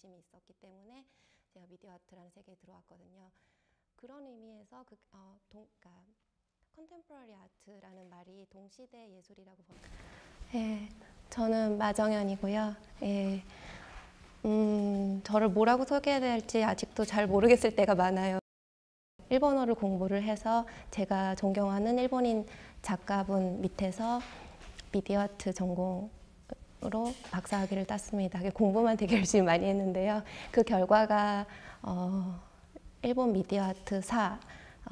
관심이 있었기 때문에 제가 미디어 아트라는 세계에 들어왔거든요. 그런 의미에서 그러니까 컨템포러리 아트라는 말이 동시대 예술이라고 예, 저는 마정현이고요. 예, 저를 뭐라고 소개해야 될지 아직도 잘 모르겠을 때가 많아요. 일본어를 공부를 해서 제가 존경하는 일본인 작가분 밑에서 미디어 아트 전공으로 박사학위를 땄습니다. 공부만 되게 열심히 많이 했는데요. 그 결과가 일본 미디어 아트사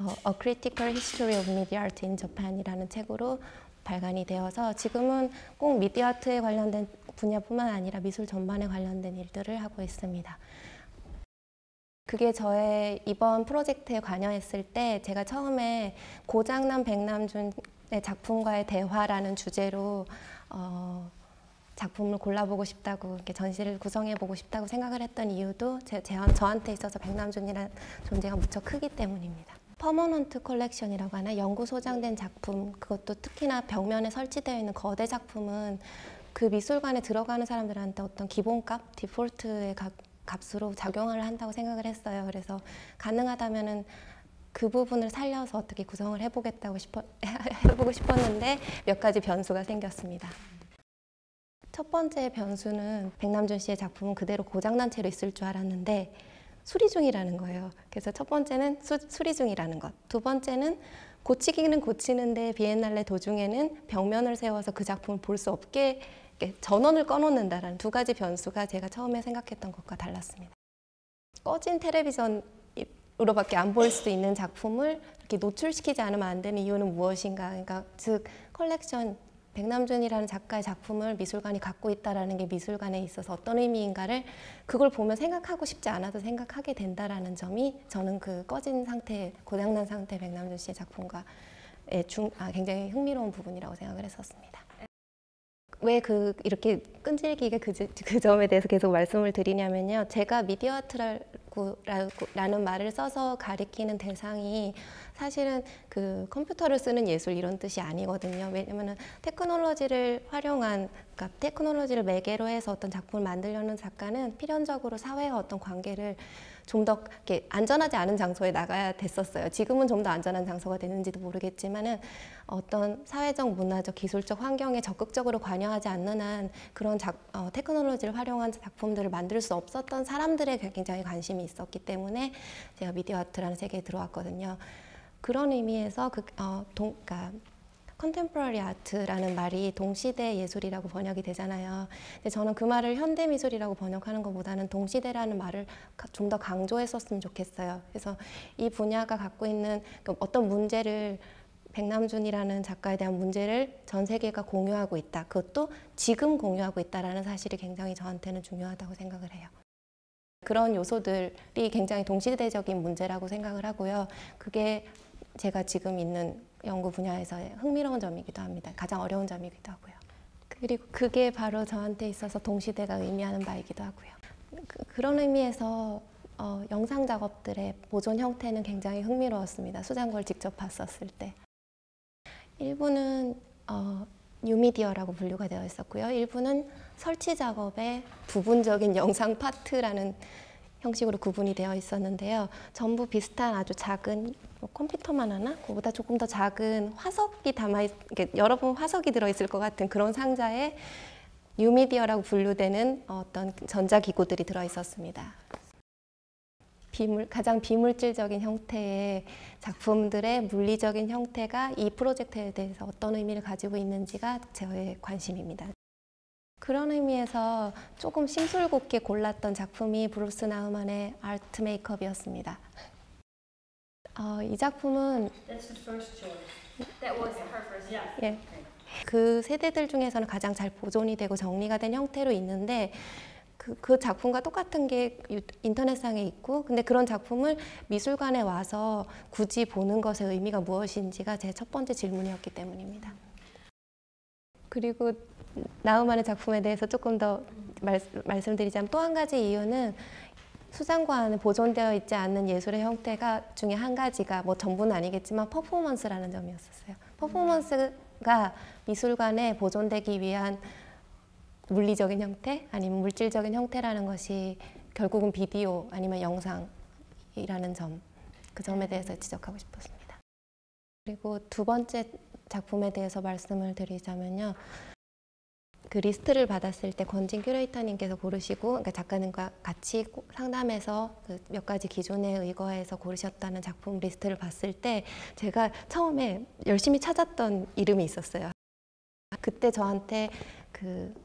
A Critical History of Media Art in Japan이라는 책으로 발간이 되어서 지금은 꼭 미디어 아트에 관련된 분야뿐만 아니라 미술 전반에 관련된 일들을 하고 있습니다. 그게 저의 이번 프로젝트에 관여했을 때 제가 처음에 고장난 백남준의 작품과의 대화라는 주제로 작품을 골라보고 싶다고, 이렇게 전시를 구성해보고 싶다고 생각을 했던 이유도 저한테 있어서 백남준이라는 존재가 무척 크기 때문입니다. 퍼머넌트 컬렉션이라고 하나, 영구 소장된 작품, 그것도 특히나 벽면에 설치되어 있는 거대 작품은 그 미술관에 들어가는 사람들한테 어떤 기본값, 디폴트의 값으로 작용을 한다고 생각을 했어요. 그래서 가능하다면은 그 부분을 살려서 어떻게 구성을 해보고 싶었는데 몇 가지 변수가 생겼습니다. 첫 번째 변수는 백남준 씨의 작품은 그대로 고장난 채로 있을 줄 알았는데 수리 중이라는 거예요. 그래서 첫 번째는 수리 중이라는 것. 두 번째는 고치기는 고치는데 비엔날레 도중에는 벽면을 세워서 그 작품을 볼 수 없게 전원을 꺼놓는다라는 두 가지 변수가 제가 처음에 생각했던 것과 달랐습니다. 꺼진 텔레비전으로밖에 안 보일 수 있는 작품을 이렇게 노출시키지 않으면 안 되는 이유는 무엇인가? 그러니까 즉 컬렉션, 백남준이라는 작가의 작품을 미술관이 갖고 있다는 게 미술관에 있어서 어떤 의미인가를 그걸 보면 생각하고 싶지 않아도 생각하게 된다는 점이 저는 그 꺼진 상태, 고장난 상태 백남준 씨의 작품과 굉장히 흥미로운 부분이라고 생각을 했었습니다. 왜 이렇게 끈질기게 그 점에 대해서 계속 말씀을 드리냐면요. 제가 미디어 아트라는 말을 써서 가리키는 대상이 사실은 그 컴퓨터를 쓰는 예술 이런 뜻이 아니거든요. 왜냐면은 테크놀로지를 활용한, 그러니까 테크놀로지를 매개로 해서 어떤 작품을 만들려는 작가는 필연적으로 사회와 어떤 관계를 좀 더 안전하지 않은 장소에 나가야 됐었어요. 지금은 좀 더 안전한 장소가 되는지도 모르겠지만은 어떤 사회적, 문화적, 기술적 환경에 적극적으로 관여하지 않는 한 그런 테크놀로지를 활용한 작품들을 만들 수 없었던 사람들에 굉장히 관심이 있었기 때문에 제가 미디어 아트라는 세계에 들어왔거든요. 그런 의미에서 그러니까 컨템포러리 아트라는 말이 동시대 예술이라고 번역이 되잖아요. 근데 저는 그 말을 현대 미술이라고 번역하는 것보다는 동시대라는 말을 좀 더 강조했었으면 좋겠어요. 그래서 이 분야가 갖고 있는 어떤 문제를, 백남준이라는 작가에 대한 문제를 전 세계가 공유하고 있다. 그것도 지금 공유하고 있다는 사실이 굉장히 저한테는 중요하다고 생각을 해요. 그런 요소들이 굉장히 동시대적인 문제라고 생각을 하고요. 그게 제가 지금 있는 연구 분야에서의 흥미로운 점이기도 합니다. 가장 어려운 점이기도 하고요. 그리고 그게 바로 저한테 있어서 동시대가 의미하는 바이기도 하고요. 그런 의미에서 영상 작업들의 보존 형태는 굉장히 흥미로웠습니다. 수장고를 직접 봤었을 때. 일부는 뉴미디어라고 분류가 되어 있었고요. 일부는 설치 작업의 부분적인 영상 파트라는 형식으로 구분이 되어 있었는데요. 전부 비슷한 아주 작은, 컴퓨터만 하나? 그보다 조금 더 작은 화석이 여러 번 화석이 들어있을 것 같은 그런 상자에 뉴미디어라고 분류되는 어떤 전자기구들이 들어있었습니다. 가장 비물질적인 형태의 작품들의 물리적인 형태가 이 프로젝트에 대해서 어떤 의미를 가지고 있는지가 저의 관심입니다. 그런 의미에서 조금 심술궂게 골랐던 작품이 브루스 나우만의 아트 메이크업이었습니다. 이 작품은 예, 그 세대들 중에서는 가장 잘 보존이 되고 정리가 된 형태로 있는데 그 작품과 똑같은 게 인터넷상에 있고, 근데 그런 작품을 미술관에 와서 굳이 보는 것의 의미가 무엇인지가 제 첫 번째 질문이었기 때문입니다. 그리고 나우만의 작품에 대해서 조금 더 말씀드리자면 또 한 가지 이유는 수장고 안에 보존되어 있지 않는 예술의 형태가 중에 한 가지가, 전부는 아니겠지만 퍼포먼스라는 점이었어요. 퍼포먼스가 미술관에 보존되기 위한 물리적인 형태 아니면 물질적인 형태라는 것이 결국은 비디오 아니면 영상이라는 점, 그 점에 대해서 지적하고 싶었습니다. 그리고 두 번째 작품에 대해서 말씀을 드리자면요. 그 리스트를 받았을 때 권진 큐레이터님께서 고르시고, 그러니까 작가님과 같이 상담해서 그 몇 가지 기준에 의거해서 고르셨다는 작품 리스트를 봤을 때 제가 처음에 열심히 찾았던 이름이 있었어요. 그때 저한테 그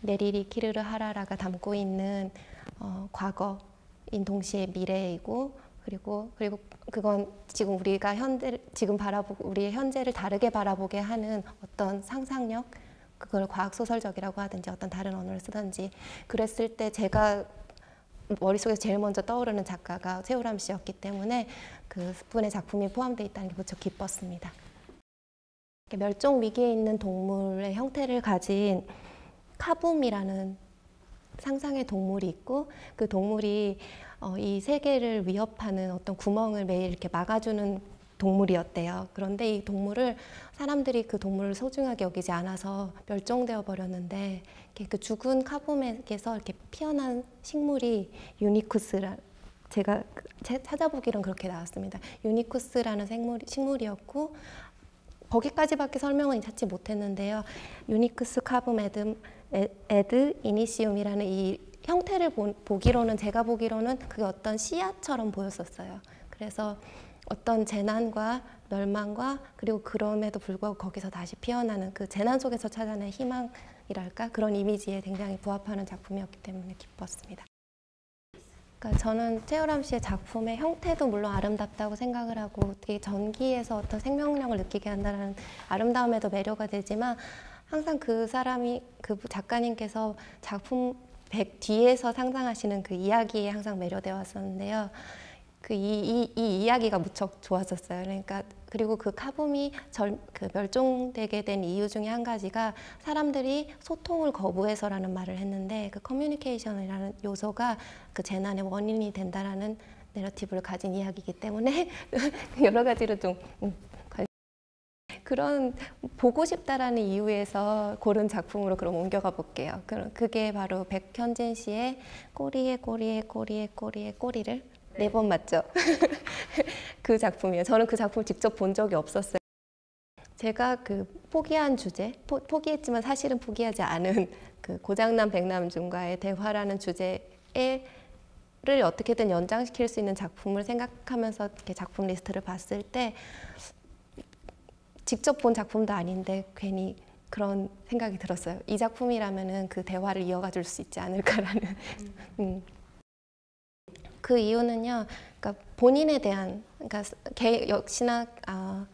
네리리 키르르 하라라가 담고 있는 과거인 동시에 미래이고, 그리고 그건 지금 우리가 지금 바라보고 우리의 현재를 다르게 바라보게 하는 어떤 상상력, 그걸 과학소설적이라고 하든지 어떤 다른 언어를 쓰든지 그랬을 때 제가 머릿속에서 제일 먼저 떠오르는 작가가 최우람 씨였기 때문에 그 분의 작품이 포함되어 있다는 게 무척 기뻤습니다. 멸종 위기에 있는 동물의 형태를 가진 카붐이라는 상상의 동물이 있고, 그 동물이 이 세계를 위협하는 어떤 구멍을 매일 이렇게 막아주는 동물이었대요. 그런데 이 동물을 사람들이 그 동물을 소중하게 여기지 않아서 멸종되어 버렸는데, 그 죽은 카붐에게서 이렇게 피어난 식물이 유니쿠스라, 제가 찾아보기로는 그렇게 나왔습니다. 유니쿠스라는 식물이었고, 거기까지밖에 설명은 찾지 못했는데요. 유니쿠스 카붐 에드 이니시움이라는 이 형태를 보기로는, 제가 보기로는 그게 어떤 씨앗처럼 보였었어요. 그래서 어떤 재난과 멸망과, 그리고 그럼에도 불구하고 거기서 다시 피어나는 그 재난 속에서 찾아낸 희망이랄까, 그런 이미지에 굉장히 부합하는 작품이었기 때문에 기뻤습니다. 그러니까 저는 최우람 씨의 작품의 형태도 물론 아름답다고 생각을 하고, 되게 전기에서 어떤 생명력을 느끼게 한다는 아름다움에도 매료가 되지만, 항상 그 작가님께서 작품 뒤에서 상상하시는 그 이야기에 항상 매료되어 왔었는데요. 이 이야기가 무척 좋았었어요. 그러니까 그리고 그 카붐이 멸종되게 된 이유 중에 한 가지가 사람들이 소통을 거부해서라는 말을 했는데, 그 커뮤니케이션이라는 요소가 그 재난의 원인이 된다라는 내러티브를 가진 이야기이기 때문에 여러 가지로 좀 그런 보고 싶다라는 이유에서 고른 작품으로 그럼 옮겨가 볼게요. 그게 바로 백현진 씨의 꼬리에 꼬리를 4번 맞죠? 그 작품이에요. 저는 그 작품을 직접 본 적이 없었어요. 제가 그 포기한 주제, 포기했지만 사실은 포기하지 않은 그 고장난 백남준과의 대화라는 주제를 어떻게든 연장시킬 수 있는 작품을 생각하면서 이렇게 작품 리스트를 봤을 때, 직접 본 작품도 아닌데 괜히 그런 생각이 들었어요. 이 작품이라면은 그 대화를 이어가 줄 수 있지 않을까라는. 그 이유는요, 그러니까 본인에 대한, 그러니까 역시나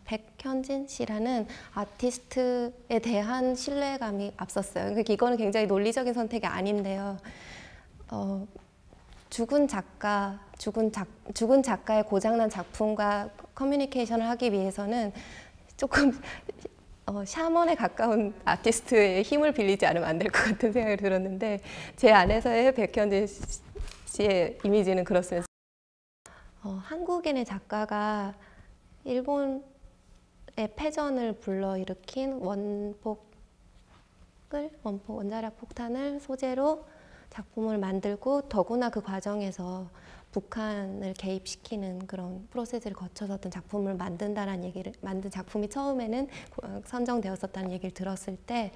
백현진 씨라는 아티스트에 대한 신뢰감이 앞섰어요. 그러니까 이거는 굉장히 논리적인 선택이 아닌데요. 죽은 작가의 고장난 작품과 커뮤니케이션을 하기 위해서는 조금 샤먼에 가까운 아티스트의 힘을 빌리지 않으면 안 될 것 같은 생각이 들었는데, 제 안에서의 백현진 씨의 이미지는 그렇습니다. 한국인의 작가가 일본의 패전을 불러일으킨 원자력 폭탄을 소재로 작품을 만들고, 더구나 그 과정에서 북한을 개입시키는 그런 프로세스를 거쳐서 어떤 작품을 만든 작품이 처음에는 선정되었었다는 얘기를 들었을 때,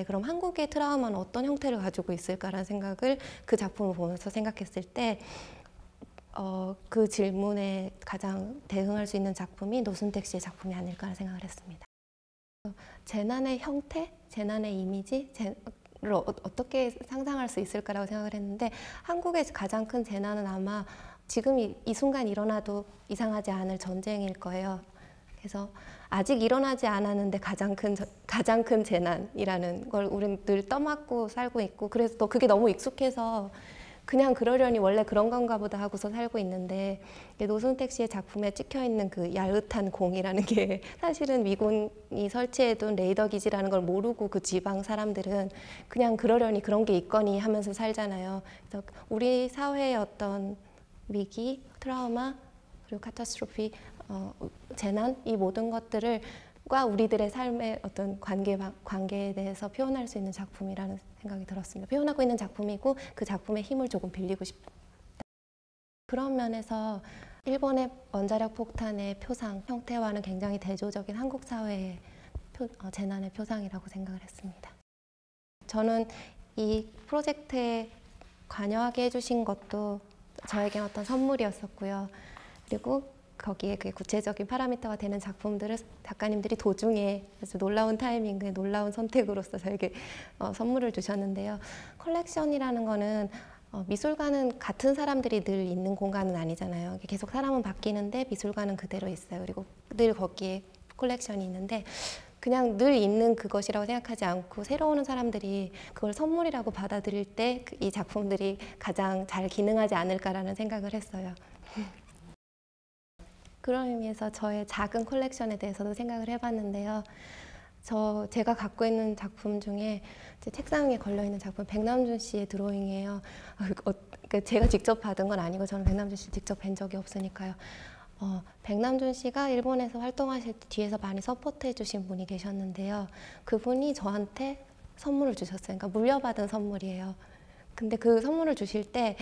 그럼 한국의 트라우마는 어떤 형태를 가지고 있을까라는 생각을 그 작품을 보면서 생각했을 때, 그 질문에 가장 대응할 수 있는 작품이 노순택 씨의 작품이 아닐까 생각을 했습니다. 재난의 형태, 재난의 이미지를 어떻게 상상할 수 있을까라고 생각을 했는데, 한국에서 가장 큰 재난은 아마 지금 이 순간 일어나도 이상하지 않을 전쟁일 거예요. 그래서 아직 일어나지 않았는데 가장 큰 재난이라는 걸 우리는 늘 떠맡고 살고 있고, 그래서 또 그게 너무 익숙해서 그냥 그러려니 원래 그런 건가 보다 하고서 살고 있는데, 노순택 씨의 작품에 찍혀있는 그 야릇한 공이라는 게 사실은 미군이 설치해둔 레이더 기지라는 걸 모르고 그 지방 사람들은 그냥 그러려니 그런 게 있거니 하면서 살잖아요. 그래서 우리 사회의 어떤 위기, 트라우마, 그리고 카타스트로피, 재난, 이 모든 것들을 우리들의 삶의 어떤 관계에 대해서 표현할 수 있는 작품이라는 생각이 들었습니다. 표현하고 있는 작품이고, 그 작품의 힘을 조금 빌리고 그런 면에서 일본의 원자력 폭탄의 표상 형태와는 굉장히 대조적인 한국 사회의 재난의 표상이라고 생각을 했습니다. 저는 이 프로젝트에 관여하게 해주신 것도 저에게 어떤 선물이었었고요. 그리고 거기에 그 구체적인 파라미터가 되는 작품들을 작가님들이 도중에 아주 놀라운 타이밍에 놀라운 선택으로서 저에게 선물을 주셨는데요. 컬렉션이라는 거는 미술관은 같은 사람들이 늘 있는 공간은 아니잖아요. 계속 사람은 바뀌는데 미술관은 그대로 있어요. 그리고 늘 거기에 컬렉션이 있는데 그냥 늘 있는 그것이라고 생각하지 않고 새로 오는 사람들이 그걸 선물이라고 받아들일 때 이 작품들이 가장 잘 기능하지 않을까라는 생각을 했어요. 그런 의미에서 저의 작은 컬렉션에 대해서도 생각을 해봤는데요. 제가 갖고 있는 작품 중에 제 책상 위에 걸려있는 작품 백남준 씨의 드로잉이에요. 제가 직접 받은 건 아니고 저는 백남준 씨를 직접 뵌 적이 없으니까요. 백남준 씨가 일본에서 활동하실 때 뒤에서 많이 서포트해 주신 분이 계셨는데요. 그분이 저한테 선물을 주셨어요. 그러니까 물려받은 선물이에요. 근데 그 선물을 주실 때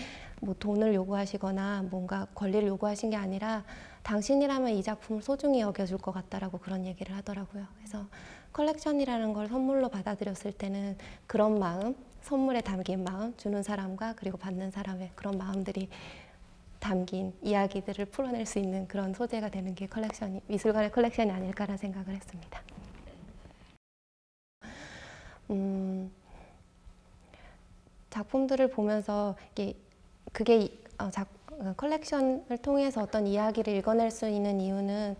뭐 돈을 요구하시거나 뭔가 권리를 요구하신 게 아니라 당신이라면 이 작품을 소중히 여겨줄 것 같다라고 그런 얘기를 하더라고요. 그래서 컬렉션이라는 걸 선물로 받아들였을 때는 그런 마음, 선물에 담긴 마음, 주는 사람과 그리고 받는 사람의 그런 마음들이 담긴 이야기들을 풀어낼 수 있는 그런 소재가 되는 게 미술관의 컬렉션이 아닐까라는 생각을 했습니다. 작품들을 보면서 그게 컬렉션을 통해서 어떤 이야기를 읽어낼 수 있는 이유는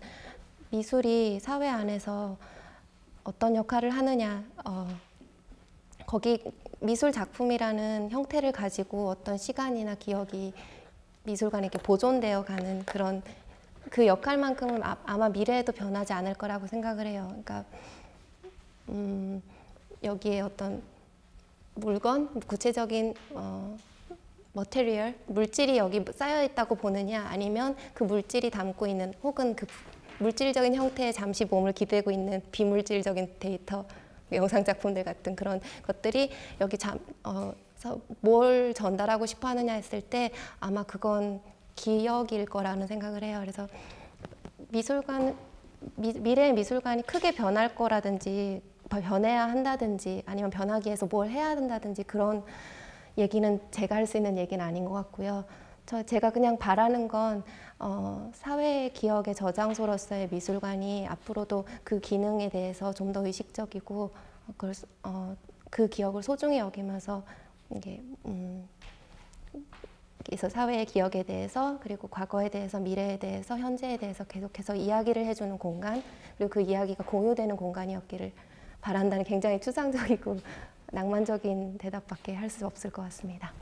미술이 사회 안에서 어떤 역할을 하느냐, 거기 미술 작품이라는 형태를 가지고 어떤 시간이나 기억이 미술관에 이렇게 보존되어 가는 그런 그 역할만큼은 아마 미래에도 변하지 않을 거라고 생각을 해요. 그러니까 여기에 어떤 물건, 구체적인 머테리얼, 물질이 여기 쌓여 있다고 보느냐, 아니면 그 물질이 담고 있는 혹은 그 물질적인 형태에 잠시 몸을 기대고 있는 비물질적인 데이터, 영상 작품들 같은 그런 것들이 여기 뭘 전달하고 싶어 하느냐 했을 때 아마 그건 기억일 거라는 생각을 해요. 그래서 미래의 미술관이 크게 변할 거라든지 변해야 한다든지 아니면 변하기 위해서 뭘 해야 된다든지 그런 얘기는 제가 할 수 있는 얘기는 아닌 것 같고요. 제가 그냥 바라는 건 사회의 기억의 저장소로서의 미술관이 앞으로도 그 기능에 대해서 좀 더 의식적이고 그 기억을 소중히 여기면서 그래서 사회의 기억에 대해서 그리고 과거에 대해서 미래에 대해서 현재에 대해서 계속해서 이야기를 해주는 공간 그리고 그 이야기가 공유되는 공간이었기를 바란다는 굉장히 추상적이고 낭만적인 대답밖에 할 수 없을 것 같습니다.